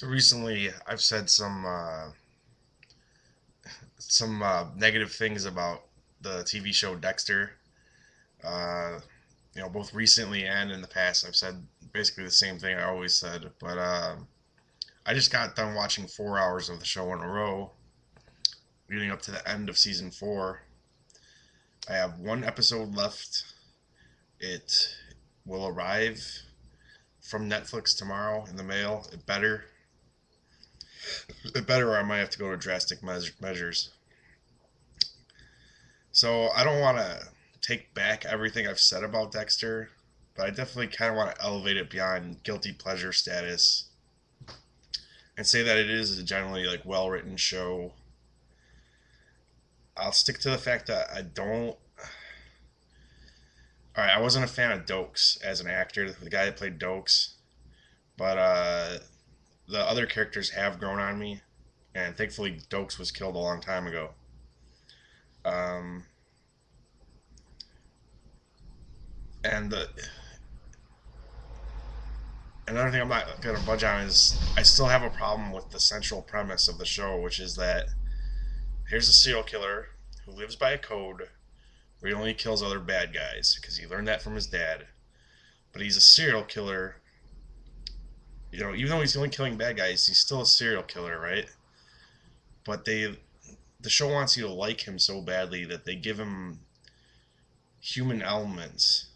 So recently, I've said some negative things about the TV show Dexter. Uh, both recently and in the past, I've said basically the same thing I always said. But I just got done watching 4 hours of the show in a row, leading up to the end of season four. I have one episode left. It will arrive from Netflix tomorrow in the mail. It better, or I might have to go to drastic measures. So I don't want to take back everything I've said about Dexter, but I definitely kind of want to elevate it beyond guilty pleasure status and say that it is a generally like well written show. I'll stick to the fact that I don't. All right, I wasn't a fan of Dokes as an actor, the guy that played Dokes, but the other characters have grown on me, and thankfully Dokes was killed a long time ago. Um, and another thing I'm not gonna budge on is I still have a problem with the central premise of the show, which is that here's a serial killer who lives by a code where he only kills other bad guys because he learned that from his dad. But he's a serial killer. Even though he's only killing bad guys, he's still a serial killer, right? But the show wants you to like him so badly that they give him human elements.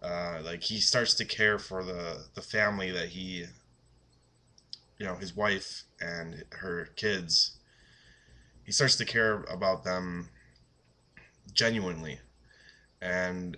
Like he starts to care for the family that his wife and her kids. He starts to care about them genuinely, and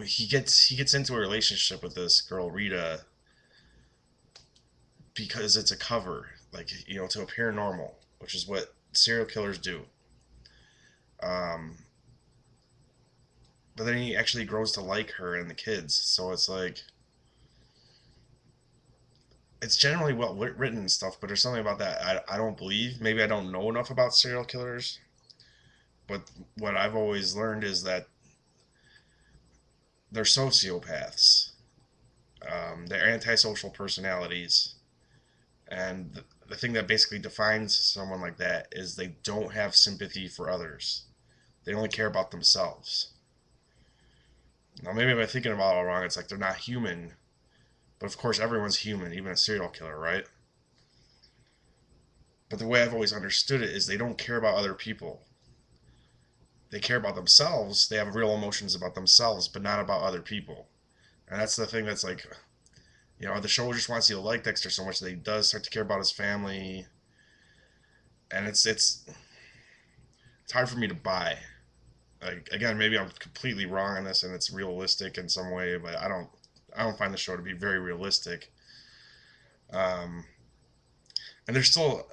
he gets into a relationship with this girl Rita because it's a cover, like to appear normal, which is what serial killers do. Um, but then he actually grows to like her and the kids, so it's like it's generally well written and stuff, but there's something about that I don't believe. Maybe I don't know enough about serial killers, but what I've always learned is that they're sociopaths. They're antisocial personalities, and the thing that basically defines someone like that is they don't have sympathy for others. They only care about themselves. Now, maybe I'm thinking about it all wrong. It's like they're not human, but of course, everyone's human, even a serial killer, right? But the way I've always understood it is they don't care about other people. They care about themselves. They have real emotions about themselves, but not about other people. And that's the thing that's like, the show just wants you to like Dexter so much that he does start to care about his family, and it's hard for me to buy. Like again, maybe I'm completely wrong on this, and it's realistic in some way, but I don't find the show to be very realistic. Um, and there's still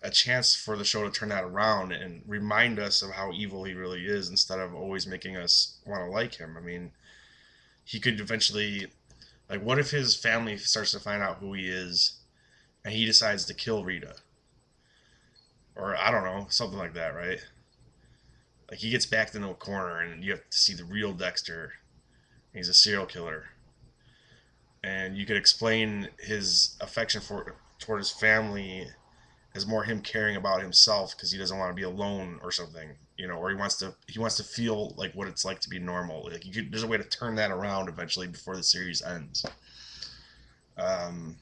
a chance for the show to turn that around and remind us of how evil he really is instead of always making us want to like him. I mean, he could eventually, like, what if his family starts to find out who he is and he decides to kill Rita? Or, I don't know, something like that, right? Like, he gets backed into a corner and you have to see the real Dexter. He's a serial killer. And you could explain his affection toward his family as more him caring about himself because he doesn't want to be alone or something, or he wants to feel like what it's like to be normal. Like there's a way to turn that around eventually before the series ends. Um,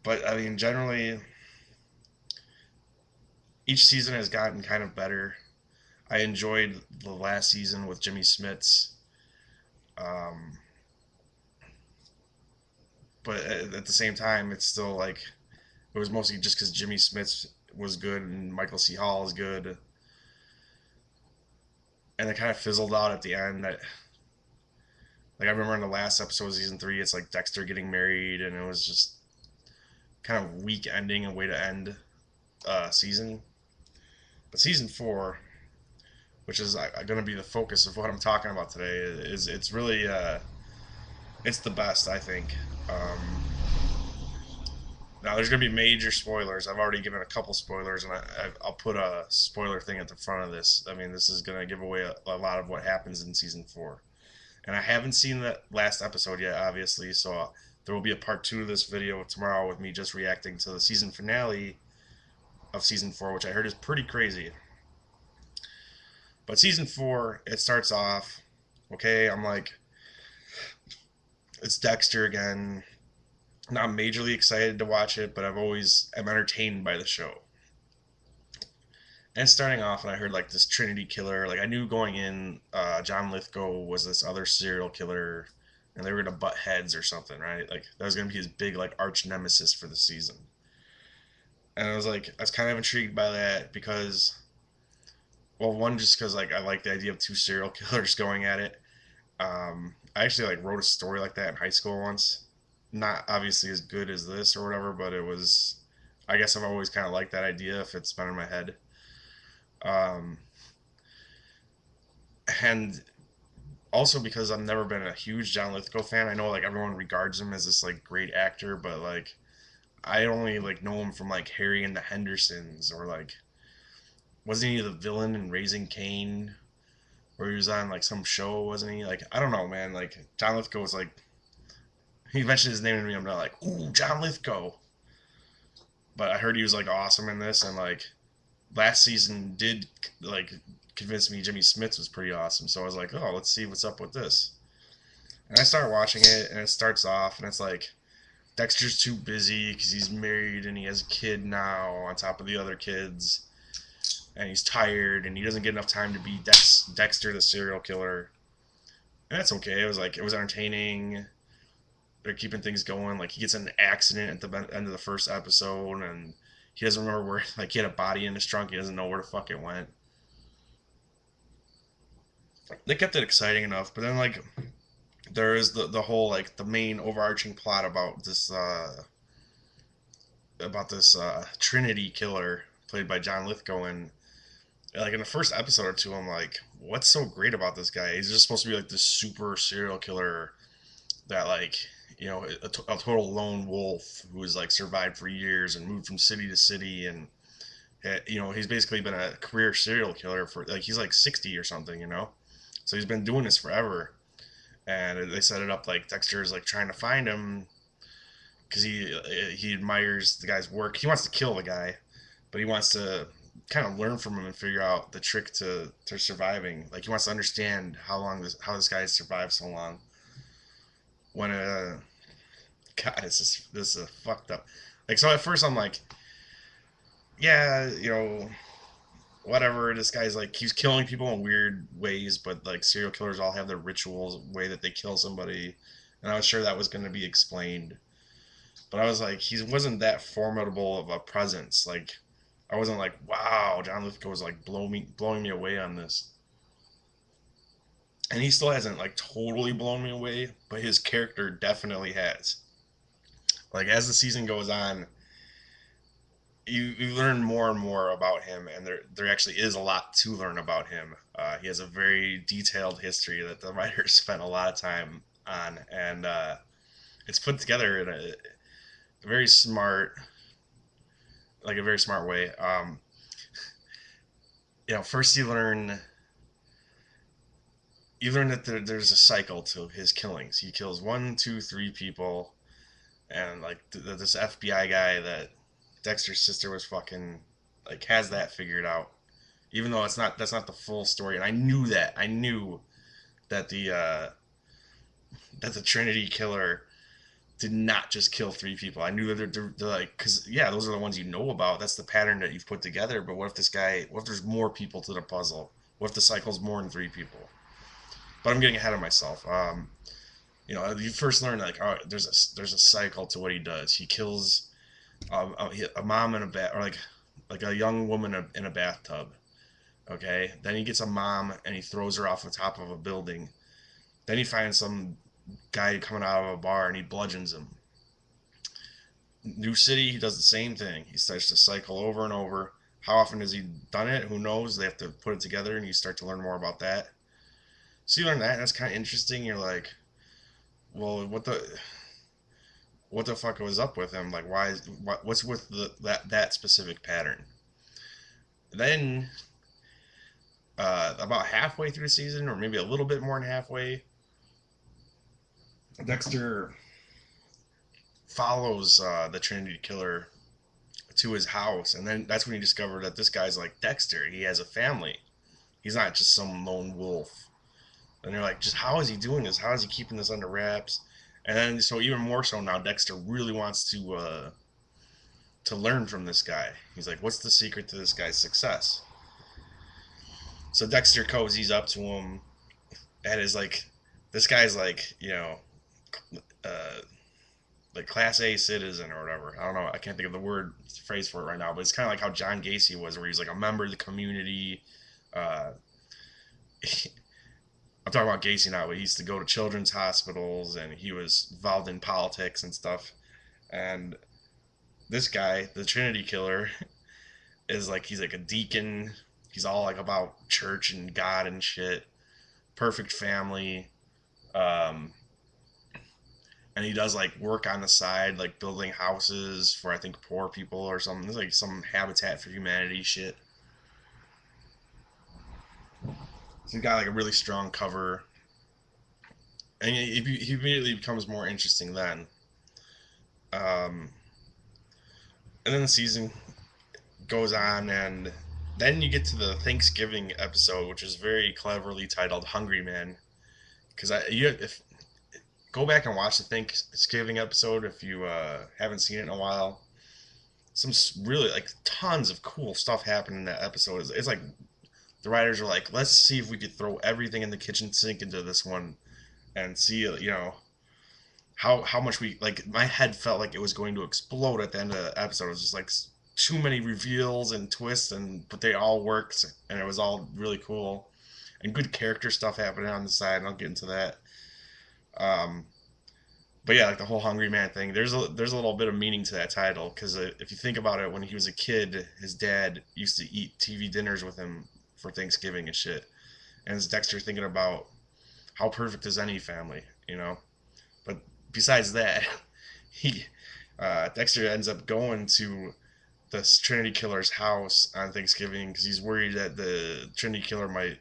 but I mean, generally, each season has gotten kind of better. I enjoyed the last season with Jimmy Smits, um, but at the same time, it's still like it was mostly just because Jimmy Smits was good and Michael C. Hall is good, and it kind of fizzled out at the end. Like I remember in the last episode of season three, it's like Dexter getting married, and it was just kind of weak ending and way to end season. But season four, which is going to be the focus of what I'm talking about today, is it's really it's the best I think. Now there's going to be major spoilers. I've already given a couple spoilers, and I'll put a spoiler thing at the front of this. I mean, this is going to give away a lot of what happens in season four. And I haven't seen the last episode yet, obviously. So there will be a part two of this video tomorrow with me just reacting to the season finale of season four, which I heard is pretty crazy. But season four, it starts off okay. I'm like, it's Dexter again. Not majorly excited to watch it, but I'm entertained by the show. And starting off, and I heard like this Trinity killer. Like I knew going in, John Lithgow was this other serial killer, and they were gonna butt heads or something, right? Like that was gonna be his big like arch nemesis for the season. And I was kind of intrigued by that because, well, one just because like I like the idea of two serial killers going at it. I actually like wrote a story like that in high school once. Not obviously as good as this or whatever, but it was. I guess I've always kind of liked that idea if it's been in my head. Um, and also because I've never been a huge John Lithgow fan. I know like everyone regards him as this like great actor, but like I only like know him from like Harry and the Hendersons or like wasn't he the villain in Raising Cain? Where he was on like some show, wasn't he? Like I don't know, man. Like John Lithgow was like he mentioned his name to me. I'm not like ooh John Lithgow, but I heard he was like awesome in this, and like last season did like convince me Jimmy Smits was pretty awesome. So I was like, oh, let's see what's up with this. And I start watching it, and it starts off, and it's like Dexter's too busy because he's married and he has a kid now on top of the other kids, and he's tired and he doesn't get enough time to be Dexter the serial killer. And that's okay. It was entertaining. They're keeping things going. Like he gets in an accident at the end of the first episode, and he doesn't remember where. Like he had a body in his trunk. He doesn't know where the fuck it went. They kept it exciting enough, but then like there is the whole like the main overarching plot about this Trinity killer played by John Lithgow, and like in the first episode or two, I'm like, what's so great about this guy? He's just supposed to be like this super serial killer that like a total lone wolf who's like survived for years and moved from city to city, and he's basically been a career serial killer for like he's like 60 or something, so he's been doing this forever. And they set it up like Dexter is like trying to find him because he admires the guy's work. He wants to kill the guy, but he wants to kind of learn from him and figure out the trick to surviving. Like he wants to understand how this guy has survived so long. When God, this is fucked up. Like so, at first I'm like, yeah, whatever. This guy's like he's killing people in weird ways, but like serial killers all have their rituals, way that they kill somebody, and I was sure that was going to be explained. But I was like, he wasn't that formidable of a presence. Like I wasn't like, wow, John Lithgow was like blowing me away on this. And he still hasn't like totally blown me away, but his character definitely has. Like as the season goes on, you learn more and more about him, and there actually is a lot to learn about him. He has a very detailed history that the writers spent a lot of time on, and it's put together in a very smart, like a very smart way. First you learn that there's a cycle to his killings. He kills one, two, three people, and like this FBI guy that Dexter's sister was fucking like has that figured out. Even though that's not the full story, and I knew that. I knew that the Trinity killer did not just kill three people. I knew that they're like, because yeah, those are the ones you know about. That's the pattern that you've put together. But what if there's more people to the puzzle? What if the cycle's more than three people? But I'm getting ahead of myself. You first learn like, all right, there's a cycle to what he does. He kills a mom in a bat, or like a young woman in a bathtub. Okay, then he gets a mom and he throws her off the top of a building. Then he finds some guy coming out of a bar and he bludgeons him. New City, he does the same thing. He starts to cycle over and over. How often has he done it? Who knows? They have to put it together, and you start to learn more about that. So you learn that, and that's kind of interesting. You're like, well, what the fuck was up with him? Like, what's with that specific pattern? Then, about halfway through the season, or maybe a little bit more than halfway, Dexter follows the Trinity Killer to his house, and then that's when he discovered that this guy's like Dexter. He has a family. He's not just some lone wolf. And they're like, just how is he doing this? How is he keeping this under wraps? And then, so even more so now, Dexter really wants to learn from this guy. He's like, what's the secret to this guy's success? So Dexter cozies up to him and is like, this guy's like, uh, like class A citizen or whatever. I don't know. I can't think of the word phrase for it right now, but it's kind of like how John Gacy was, where he's like a member of the community. Uh, I'm talking about Gacy now, but he used to go to children's hospitals and he was involved in politics and stuff. And this guy, the Trinity Killer, is like he's like a deacon. He's all like about church and God and shit. Perfect family. Um, and he does like work on the side, like building houses for I think poor people or something. There's like some Habitat for Humanity shit. So he's got like a really strong cover, and he immediately becomes more interesting then. Um, and then the season goes on, and then you get to the Thanksgiving episode, which is very cleverly titled "Hungry Man." Because if go back and watch the Thanksgiving episode if you haven't seen it in a while. Some really like tons of cool stuff happened in that episode. It's like the writers are like, let's see if we could throw everything in the kitchen sink into this one and see, how much we like. My head felt like it was going to explode at the end of the episode. It was just like too many reveals and twists, and but they all worked, and it was all really cool and good character stuff happening on the side. And I'll get into that. Um, but yeah, like the whole Hungry Man thing. There's a little bit of meaning to that title because if you think about it, when he was a kid, his dad used to eat TV dinners with him for Thanksgiving and shit. And it's Dexter thinking about how perfect is any family, you know. But besides that, he Dexter ends up going to the Trinity Killer's house on Thanksgiving because he's worried that the Trinity Killer might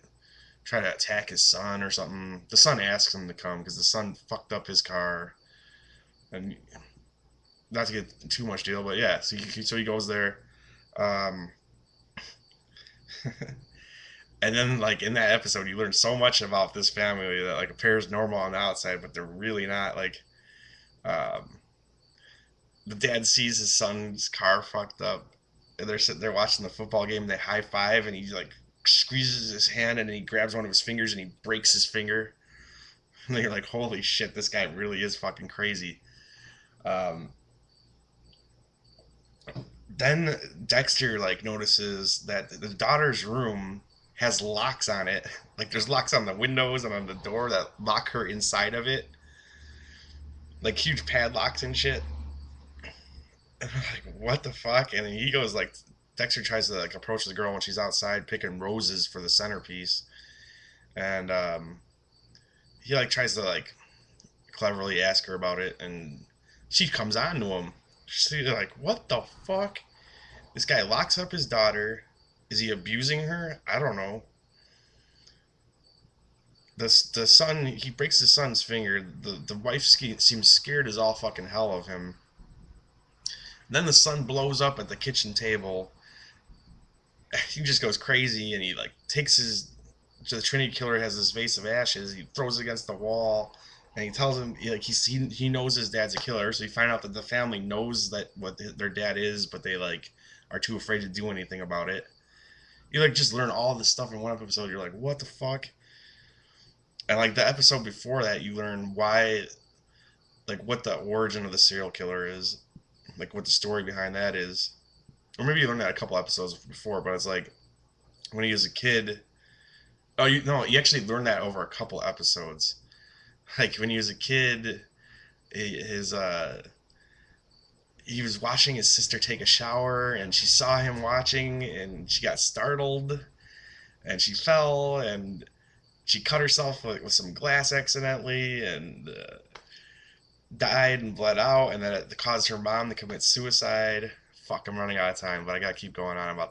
try to attack his son or something. The son asks him to come because the son fucked up his car, and not to get too much deal, but yeah. So he goes there, um, and then like in that episode, you learn so much about this family that like appears normal on the outside, but they're really not. Like, um, the dad sees his son's car fucked up, and they're sitting there watching the football game. And they high five, and he like squeezes his hand, and he grabs one of his fingers, and he breaks his finger. And you're like, holy shit, this guy really is fucking crazy. Um, then Dexter like notices that the daughter's room has locks on it. Like there's locks on the windows and on the door that lock her inside of it. Like huge padlocks and shit. And I'm like, what the fuck? And then he goes like, Dexter tries to like approach the girl when she's outside picking roses for the centerpiece, and he like tries to like cleverly ask her about it, and she comes on to him. She's like, what the fuck? This guy locks up his daughter. Is he abusing her? I don't know. The son, he breaks his son's finger. The wife seems scared as all fucking hell of him. Then the son blows up at the kitchen table. He just goes crazy, and he like takes his. The Trinity Killer has this vase of ashes. He throws it against the wall, and he tells him like he knows his dad's a killer. So you find out that the family knows that what their dad is, but they like are too afraid to do anything about it. You like just learn all this stuff in one episode. You're like, what the fuck? And like the episode before that, you learn why, like what the origin of the serial killer is, like what the story behind that is. Or maybe you learned that a couple episodes before, but it's like when he was a kid. Oh, you no, you actually learned that over a couple episodes. Like when he was a kid, his he was watching his sister take a shower, and she saw him watching, and she got startled, and she fell, and she cut herself with some glass accidentally, and died and bled out, and then it caused her mom to commit suicide. Fuck, I'm running out of time, but I gotta keep going on about this.